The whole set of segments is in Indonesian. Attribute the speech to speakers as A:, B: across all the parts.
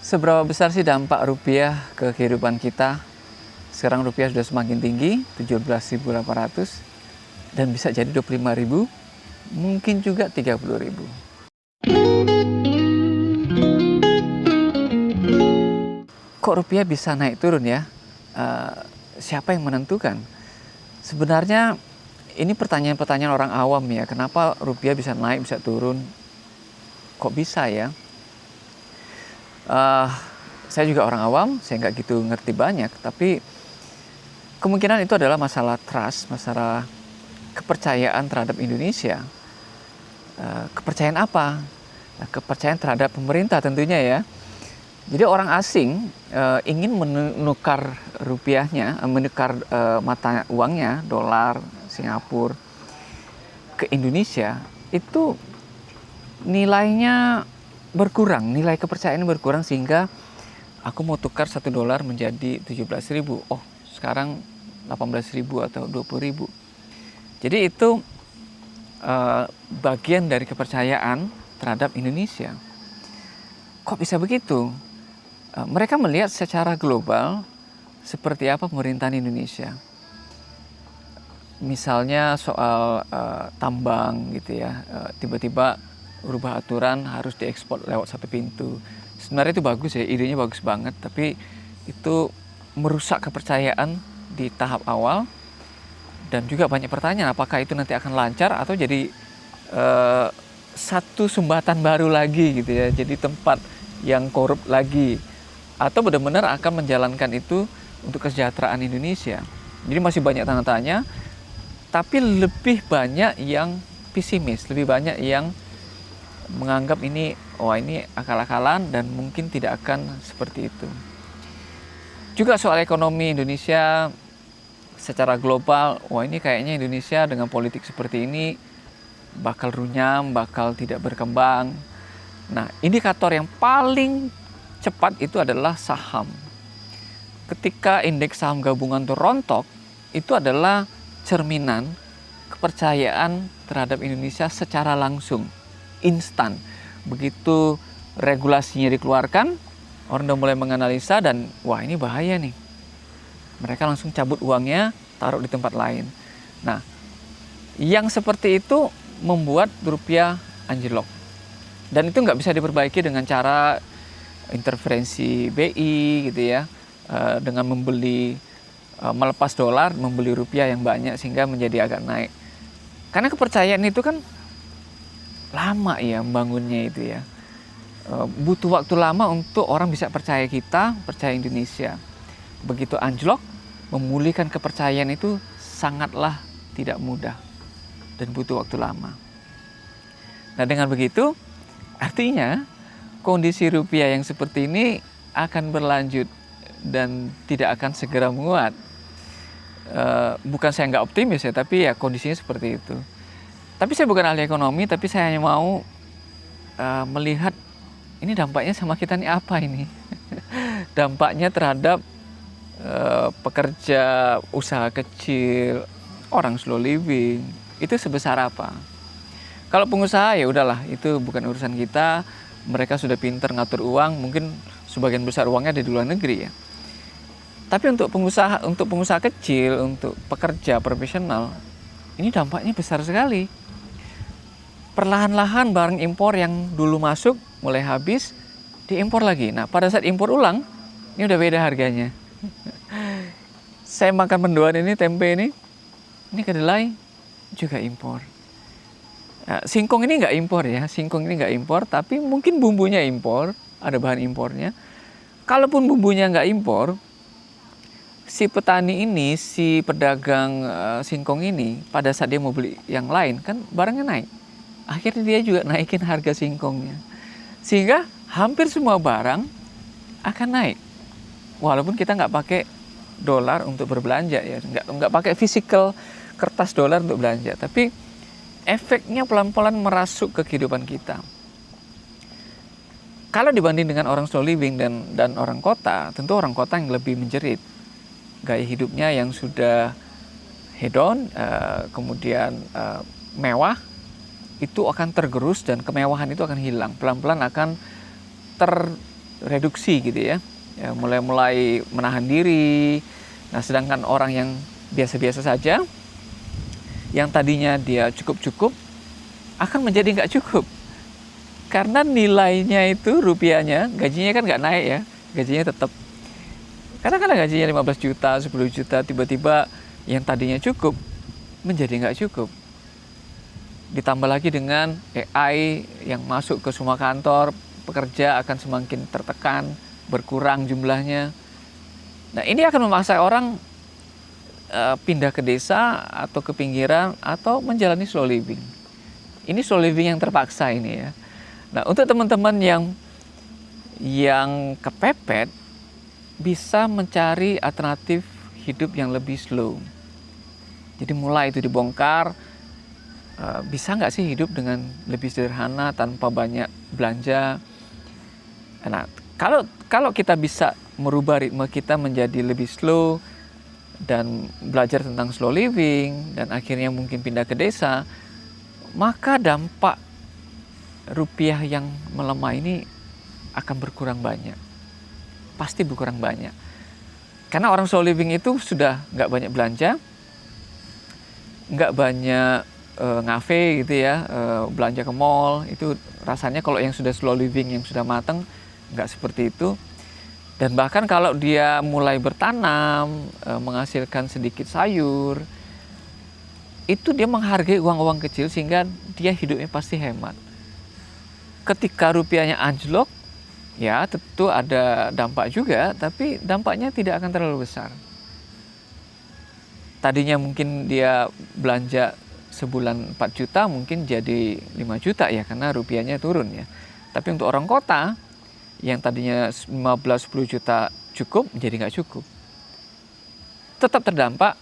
A: Seberapa besar sih dampak rupiah ke kehidupan kita? Sekarang rupiah sudah semakin tinggi, 17.800 dan bisa jadi 25.000, mungkin juga 30.000. Kok rupiah bisa naik turun ya? Siapa yang menentukan? Sebenarnya ini pertanyaan-pertanyaan orang awam ya. Kenapa rupiah bisa naik, bisa turun? Kok bisa ya? Saya juga orang awam, saya nggak gitu ngerti banyak, tapi kemungkinan itu adalah masalah trust, masalah kepercayaan terhadap Indonesia. Kepercayaan apa? Nah, kepercayaan terhadap pemerintah tentunya ya. Jadi orang asing ingin menukar rupiahnya, menukar mata uangnya, dolar, Singapura, ke Indonesia, itu nilainya berkurang, nilai kepercayaan berkurang sehingga aku mau tukar $1 menjadi 17.000. Oh, sekarang 18.000 atau 20.000. Jadi itu bagian dari kepercayaan terhadap Indonesia. Kok bisa begitu? Mereka melihat secara global seperti apa pemerintahan Indonesia. Misalnya soal tambang gitu ya, tiba-tiba rubah aturan harus diekspor lewat satu pintu. Sebenarnya itu bagus ya, idenya bagus banget, tapi itu merusak kepercayaan di tahap awal dan juga banyak pertanyaan apakah itu nanti akan lancar atau jadi satu sumbatan baru lagi gitu ya, jadi tempat yang korup lagi, atau benar-benar akan menjalankan itu untuk kesejahteraan Indonesia. Jadi masih banyak tanda tanya, tapi lebih banyak yang pesimis, lebih banyak yang menganggap ini akal-akalan dan mungkin tidak akan seperti itu. Juga soal ekonomi Indonesia secara global, ini kayaknya Indonesia dengan politik seperti ini bakal runyam, bakal tidak berkembang. Nah, indikator yang paling cepat itu adalah saham. Ketika indeks saham gabungan itu rontok, itu adalah cerminan kepercayaan terhadap Indonesia secara langsung, instan. Begitu regulasinya dikeluarkan, orang udah mulai menganalisa dan wah ini bahaya nih. Mereka langsung cabut uangnya, taruh di tempat lain. Nah, yang seperti itu membuat rupiah anjlok. Dan itu nggak bisa diperbaiki dengan cara intervensi BI gitu ya, dengan melepas dolar, membeli rupiah yang banyak sehingga menjadi agak naik. Karena kepercayaan itu kan lama ya membangunnya itu ya. Butuh waktu lama untuk orang bisa percaya kita, percaya Indonesia. Begitu anjlok, memulihkan kepercayaan itu sangatlah tidak mudah dan butuh waktu lama. Nah, dengan begitu artinya kondisi rupiah yang seperti ini akan berlanjut dan tidak akan segera menguat. Bukan saya nggak optimis ya, tapi ya kondisinya seperti itu. Tapi saya bukan ahli ekonomi, tapi saya hanya mau melihat ini dampaknya sama kita nih apa ini. Dampaknya terhadap pekerja usaha kecil, orang slow living, itu sebesar apa? Kalau pengusaha ya udahlah, itu bukan urusan kita. Mereka sudah pintar ngatur uang, mungkin sebagian besar uangnya ada di luar negeri ya. Tapi untuk pengusaha kecil, untuk pekerja profesional, ini dampaknya besar sekali. Perlahan-lahan barang impor yang dulu masuk mulai habis, diimpor lagi. Nah, pada saat impor ulang, ini udah beda harganya. Saya makan mendoan ini, tempe ini kedelai juga impor. Nah, singkong ini nggak impor, tapi mungkin bumbunya impor, ada bahan impornya. Kalaupun bumbunya nggak impor, si petani ini, si pedagang singkong ini, pada saat dia mau beli yang lain, kan barangnya naik. Akhirnya dia juga naikin harga singkongnya. Sehingga hampir semua barang akan naik. Walaupun kita nggak pakai dolar untuk berbelanja ya, nggak pakai physical kertas dolar untuk belanja, tapi efeknya pelan-pelan merasuk ke kehidupan kita. Kalau dibanding dengan orang slow living dan orang kota, tentu orang kota yang lebih menjerit. Gaya hidupnya yang sudah hedon, kemudian mewah, itu akan tergerus dan kemewahan itu akan hilang. Pelan-pelan akan reduksi gitu ya, mulai menahan diri. Nah, sedangkan orang yang biasa-biasa saja, yang tadinya dia cukup-cukup, akan menjadi nggak cukup. Karena nilainya itu rupiahnya, gajinya kan nggak naik ya, gajinya tetap. Kadang-kadang gajinya 15 juta, 10 juta, tiba-tiba yang tadinya cukup, menjadi nggak cukup. Ditambah lagi dengan AI yang masuk ke semua kantor, pekerja akan semakin tertekan, berkurang jumlahnya. Nah, ini akan memaksa orang pindah ke desa atau ke pinggiran atau menjalani slow living. Ini slow living yang terpaksa ini ya. Nah, untuk teman-teman yang kepepet, bisa mencari alternatif hidup yang lebih slow. Jadi mulai itu dibongkar, bisa nggak sih hidup dengan lebih sederhana tanpa banyak belanja. Nah, kalau kita bisa merubah ritme kita menjadi lebih slow dan belajar tentang slow living dan akhirnya mungkin pindah ke desa, maka dampak rupiah yang melemah ini akan berkurang banyak. Pasti berkurang banyak. Karena orang slow living itu sudah nggak banyak belanja, nggak banyak ngafe gitu ya, belanja ke mall. Itu rasanya kalau yang sudah slow living, yang sudah matang, nggak seperti itu. Dan bahkan kalau dia mulai bertanam, menghasilkan sedikit sayur, itu dia menghargai uang-uang kecil sehingga dia hidupnya pasti hemat. Ketika rupiahnya anjlok, ya tentu ada dampak juga, tapi dampaknya tidak akan terlalu besar. Tadinya mungkin dia belanja sebulan 4 juta, mungkin jadi 5 juta ya, karena rupiahnya turun ya. Tapi untuk orang kota, yang tadinya 15-10 juta cukup, menjadi nggak cukup. Tetap terdampak,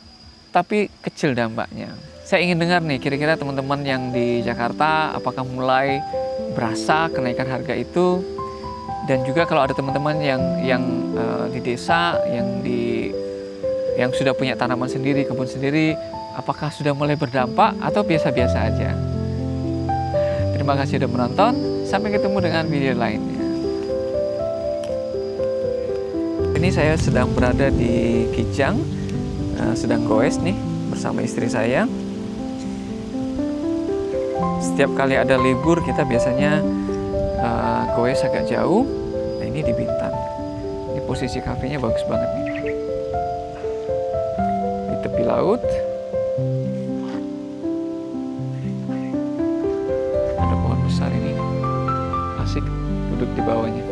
A: tapi kecil dampaknya. Saya ingin dengar nih, kira-kira teman-teman yang di Jakarta, apakah mulai berasa kenaikan harga itu? Dan juga kalau ada teman-teman yang di desa, yang sudah punya tanaman sendiri, kebun sendiri, apakah sudah mulai berdampak atau biasa-biasa aja? Terima kasih sudah menonton, sampai ketemu dengan video lainnya. Ini saya sedang berada di Kijang, sedang goes nih bersama istri saya. Setiap kali ada libur kita biasanya goes agak jauh. Nah, ini di Bintan. Ini posisi kafenya bagus banget nih. Di tepi laut. Ada pohon besar ini. Asik duduk di bawahnya.